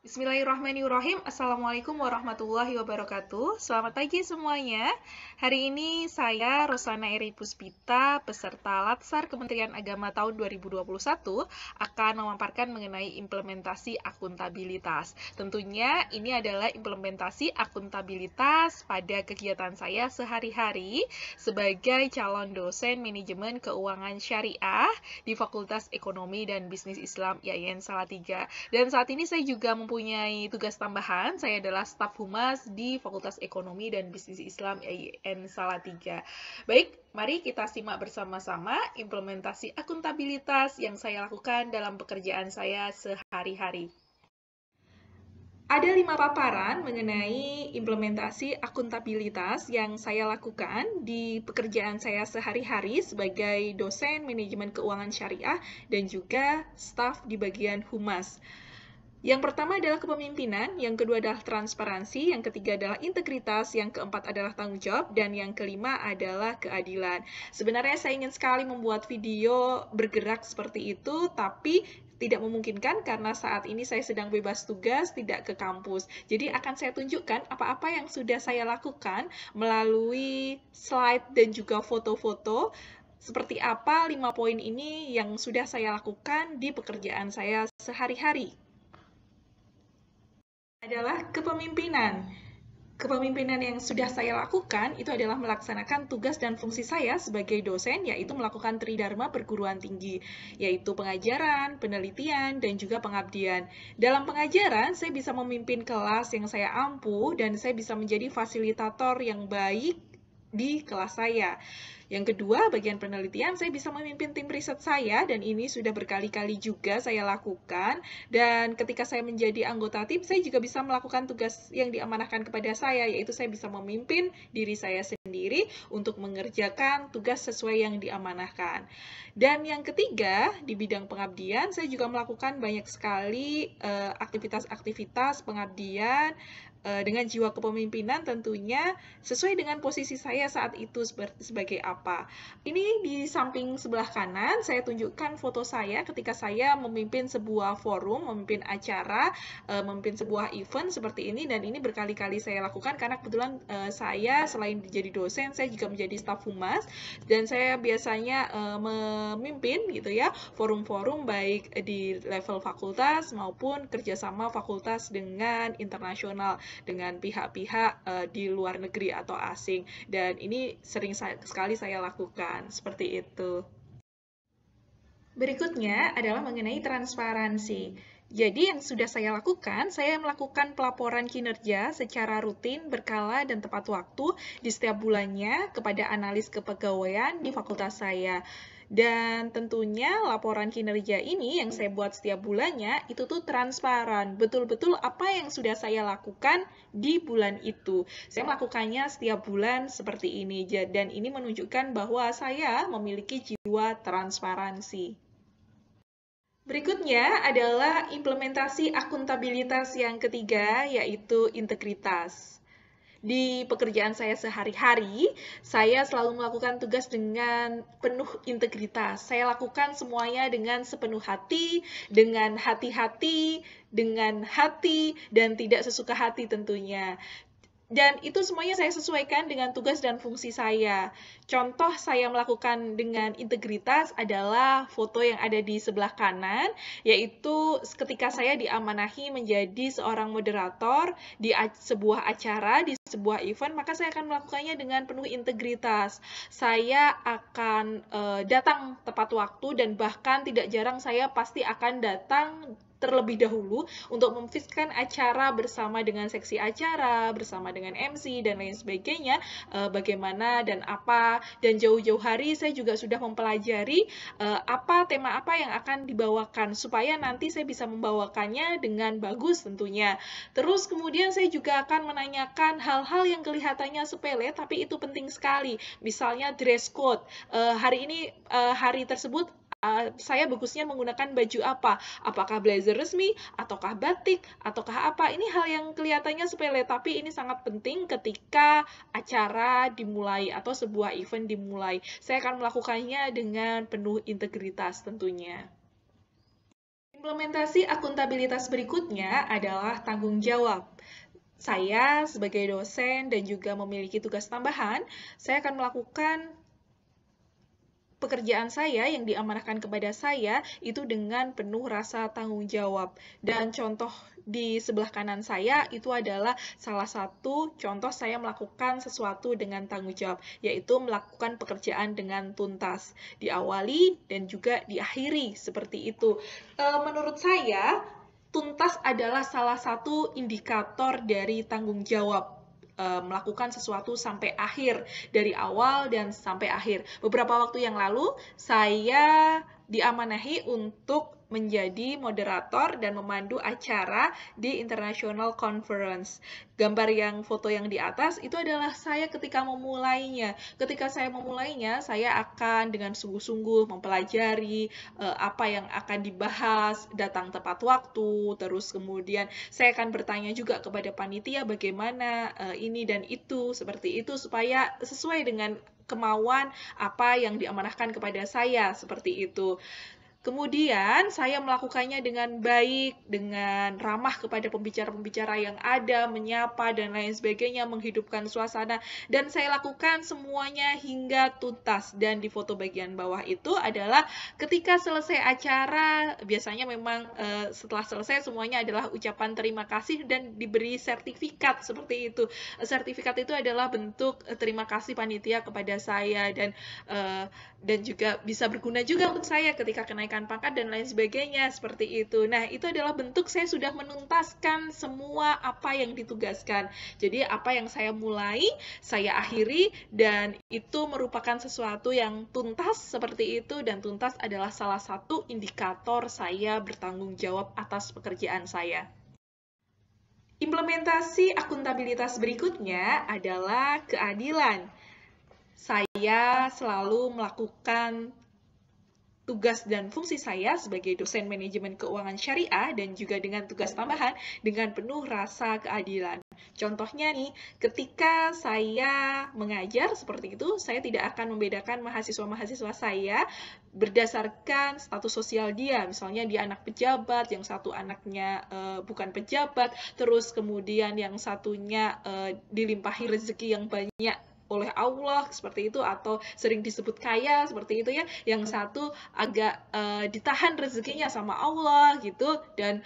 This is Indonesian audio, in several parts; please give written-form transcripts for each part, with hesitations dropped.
Bismillahirrahmanirrahim. Assalamualaikum warahmatullahi wabarakatuh. Selamat pagi semuanya. Hari ini saya Rosana Eri Puspita, peserta Latsar Kementerian Agama tahun 2021, akan memaparkan mengenai implementasi akuntabilitas. Tentunya ini adalah implementasi akuntabilitas pada kegiatan saya sehari-hari sebagai calon dosen manajemen keuangan syariah di Fakultas Ekonomi dan Bisnis Islam IAIN Salatiga. Dan saat ini saya juga mempunyai tugas tambahan, saya adalah staf humas di Fakultas Ekonomi dan Bisnis Islam IAIN Salatiga. Baik, mari kita simak bersama-sama implementasi akuntabilitas yang saya lakukan dalam pekerjaan saya sehari-hari. Ada 5 paparan mengenai implementasi akuntabilitas yang saya lakukan di pekerjaan saya sehari-hari sebagai dosen manajemen keuangan syariah dan juga staf di bagian humas. Yang pertama adalah kepemimpinan, yang kedua adalah transparansi, yang ketiga adalah integritas, yang keempat adalah tanggung jawab, dan yang kelima adalah keadilan. Sebenarnya saya ingin sekali membuat video bergerak seperti itu, tapi tidak memungkinkan karena saat ini saya sedang bebas tugas, tidak ke kampus. Jadi akan saya tunjukkan apa-apa yang sudah saya lakukan melalui slide dan juga foto-foto. Seperti apa 5 poin ini yang sudah saya lakukan di pekerjaan saya sehari-hari. Adalah kepemimpinan. Kepemimpinan yang sudah saya lakukan itu adalah melaksanakan tugas dan fungsi saya sebagai dosen, yaitu melakukan tridharma perguruan tinggi, yaitu pengajaran, penelitian, dan juga pengabdian. Dalam pengajaran, saya bisa memimpin kelas yang saya ampuh, dan saya bisa menjadi fasilitator yang baik di kelas saya. Yang kedua, bagian penelitian, saya bisa memimpin tim riset saya, dan ini sudah berkali-kali juga saya lakukan. Dan ketika saya menjadi anggota tim, saya juga bisa melakukan tugas yang diamanahkan kepada saya, yaitu saya bisa memimpin diri saya sendiri untuk mengerjakan tugas sesuai yang diamanahkan. Dan yang ketiga, di bidang pengabdian, saya juga melakukan banyak sekali aktivitas-aktivitas pengabdian, dengan jiwa kepemimpinan tentunya sesuai dengan posisi saya saat itu sebagai apa. Ini di samping sebelah kanan saya tunjukkan foto saya ketika saya memimpin sebuah forum, memimpin acara, memimpin sebuah event seperti ini, dan ini berkali-kali saya lakukan karena kebetulan saya selain jadi dosen, saya juga menjadi staf humas, dan saya biasanya memimpin gitu ya forum-forum baik di level fakultas maupun kerjasama fakultas dengan internasional, dengan pihak-pihak di luar negeri atau asing, dan ini sering sekali saya lakukan seperti itu. Berikutnya adalah mengenai transparansi. Jadi yang sudah saya lakukan, saya melakukan pelaporan kinerja secara rutin, berkala, dan tepat waktu di setiap bulannya kepada analis kepegawaian di fakultas saya. Dan tentunya laporan kinerja ini yang saya buat setiap bulannya itu tuh transparan, betul-betul apa yang sudah saya lakukan di bulan itu. Saya melakukannya setiap bulan seperti ini, dan ini menunjukkan bahwa saya memiliki jiwa transparansi. Berikutnya adalah implementasi akuntabilitas yang ketiga, yaitu integritas. Di pekerjaan saya sehari-hari, saya selalu melakukan tugas dengan penuh integritas. Saya lakukan semuanya dengan sepenuh hati, dengan hati-hati, dengan hati, dan tidak sesuka hati tentunya. Dan itu semuanya saya sesuaikan dengan tugas dan fungsi saya. Contoh saya melakukan dengan integritas adalah foto yang ada di sebelah kanan, yaitu ketika saya diamanahi menjadi seorang moderator di sebuah acara, di sebuah event, maka saya akan melakukannya dengan penuh integritas. Saya akan datang tepat waktu, dan bahkan tidak jarang saya pasti akan datang terlebih dahulu untuk memfixkan acara bersama dengan seksi acara, bersama dengan MC, dan lain sebagainya, bagaimana dan apa, dan jauh-jauh hari saya juga sudah mempelajari tema apa yang akan dibawakan, supaya nanti saya bisa membawakannya dengan bagus tentunya. Terus kemudian saya juga akan menanyakan hal-hal yang kelihatannya sepele, tapi itu penting sekali, misalnya dress code. Hari ini, hari tersebut, saya bagusnya menggunakan baju apa? Apakah blazer resmi, ataukah batik, ataukah apa? Ini hal yang kelihatannya sepele, tapi ini sangat penting ketika acara dimulai atau sebuah event dimulai. Saya akan melakukannya dengan penuh integritas tentunya. Implementasi akuntabilitas berikutnya adalah tanggung jawab. Saya sebagai dosen dan juga memiliki tugas tambahan, saya akan melakukan pekerjaan saya yang diamanahkan kepada saya itu dengan penuh rasa tanggung jawab. Dan contoh di sebelah kanan saya itu adalah salah satu contoh saya melakukan sesuatu dengan tanggung jawab, yaitu melakukan pekerjaan dengan tuntas. Diawali dan juga diakhiri seperti itu. Menurut saya, tuntas adalah salah satu indikator dari tanggung jawab. Melakukan sesuatu sampai akhir, dari awal dan sampai akhir. Beberapa waktu yang lalu, saya diamanahi untuk menjadi moderator dan memandu acara di International Conference. Gambar yang foto yang di atas itu adalah saya ketika memulainya. Ketika saya memulainya, saya akan dengan sungguh-sungguh mempelajari apa yang akan dibahas, datang tepat waktu, terus kemudian saya akan bertanya juga kepada panitia bagaimana ini dan itu, seperti itu, supaya sesuai dengan kemauan apa yang diamanahkan kepada saya, seperti itu. Kemudian saya melakukannya dengan baik, dengan ramah kepada pembicara-pembicara yang ada, menyapa dan lain sebagainya, menghidupkan suasana, dan saya lakukan semuanya hingga tuntas. Dan di foto bagian bawah itu adalah ketika selesai acara, biasanya memang setelah selesai semuanya adalah ucapan terima kasih dan diberi sertifikat seperti itu. Sertifikat itu adalah bentuk terima kasih panitia kepada saya dan juga bisa berguna juga untuk saya ketika kenaikan pangkat dan lain sebagainya, seperti itu. Nah, itu adalah bentuk saya sudah menuntaskan semua apa yang ditugaskan. Jadi, apa yang saya mulai, saya akhiri, dan itu merupakan sesuatu yang tuntas seperti itu, dan tuntas adalah salah satu indikator saya bertanggung jawab atas pekerjaan saya. Implementasi akuntabilitas berikutnya adalah keadilan. Saya selalu melakukan tugas dan fungsi saya sebagai dosen manajemen keuangan syariah dan juga dengan tugas tambahan dengan penuh rasa keadilan. Contohnya nih, ketika saya mengajar seperti itu, saya tidak akan membedakan mahasiswa-mahasiswa saya berdasarkan status sosial dia. Misalnya dia anak pejabat, yang satu anaknya bukan pejabat, terus kemudian yang satunya dilimpahi rezeki yang banyak oleh Allah seperti itu, atau sering disebut kaya seperti itu ya, yang satu agak ditahan rezekinya sama Allah gitu dan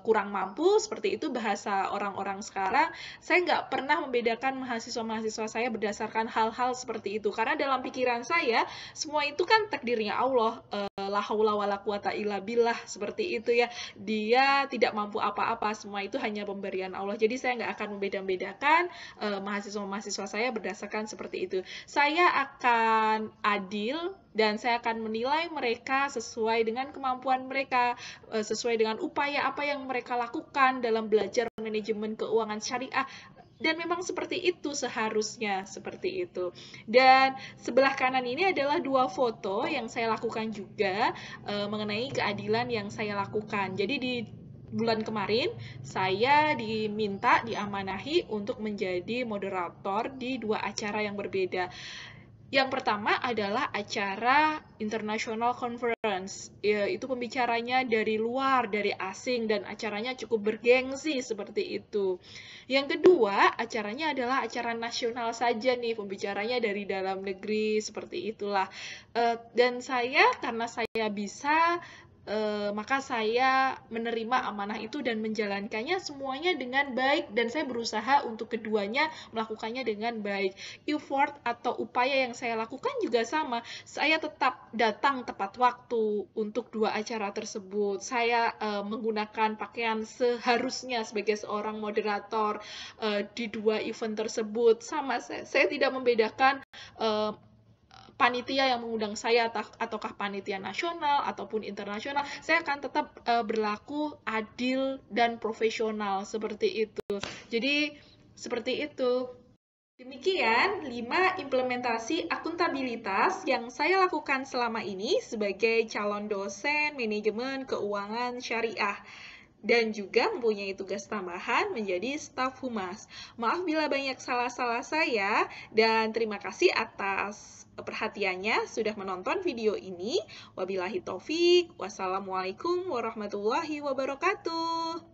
kurang mampu seperti itu, bahasa orang-orang sekarang. Saya nggak pernah membedakan mahasiswa-mahasiswa saya berdasarkan hal-hal seperti itu, karena dalam pikiran saya semua itu kan takdirnya Allah, la haula wala quwata illa billah seperti itu ya, dia tidak mampu apa-apa, semua itu hanya pemberian Allah. Jadi saya nggak akan membeda-bedakan mahasiswa-mahasiswa saya berdasarkan seperti itu. Saya akan adil dan saya akan menilai mereka sesuai dengan kemampuan mereka, sesuai dengan upaya apa yang mereka lakukan dalam belajar manajemen keuangan syariah. Dan memang seperti itu seharusnya, seperti itu. Dan sebelah kanan ini adalah dua foto yang saya lakukan juga mengenai keadilan yang saya lakukan. Jadi di bulan kemarin, saya diamanahi untuk menjadi moderator di dua acara yang berbeda. Yang pertama adalah acara International Conference, itu pembicaranya dari luar, dari asing, dan acaranya cukup bergengsi seperti itu. Yang kedua, acaranya adalah acara nasional saja nih, pembicaranya dari dalam negeri, seperti itulah. Dan karena saya bisa, maka saya menerima amanah itu dan menjalankannya semuanya dengan baik, dan saya berusaha untuk keduanya melakukannya dengan baik. Effort atau upaya yang saya lakukan juga sama, saya tetap datang tepat waktu untuk dua acara tersebut. Saya menggunakan pakaian seharusnya sebagai seorang moderator di dua event tersebut. Sama, saya tidak membedakan panitia yang mengundang saya ataukah panitia nasional ataupun internasional. Saya akan tetap berlaku adil dan profesional seperti itu. Jadi seperti itu. Demikian 5 implementasi akuntabilitas yang saya lakukan selama ini sebagai calon dosen manajemen keuangan syariah. dan juga mempunyai tugas tambahan menjadi staf humas. Maaf bila banyak salah-salah saya, dan terima kasih atas perhatiannya sudah menonton video ini. Wabillahi taufik, wassalamualaikum warahmatullahi wabarakatuh.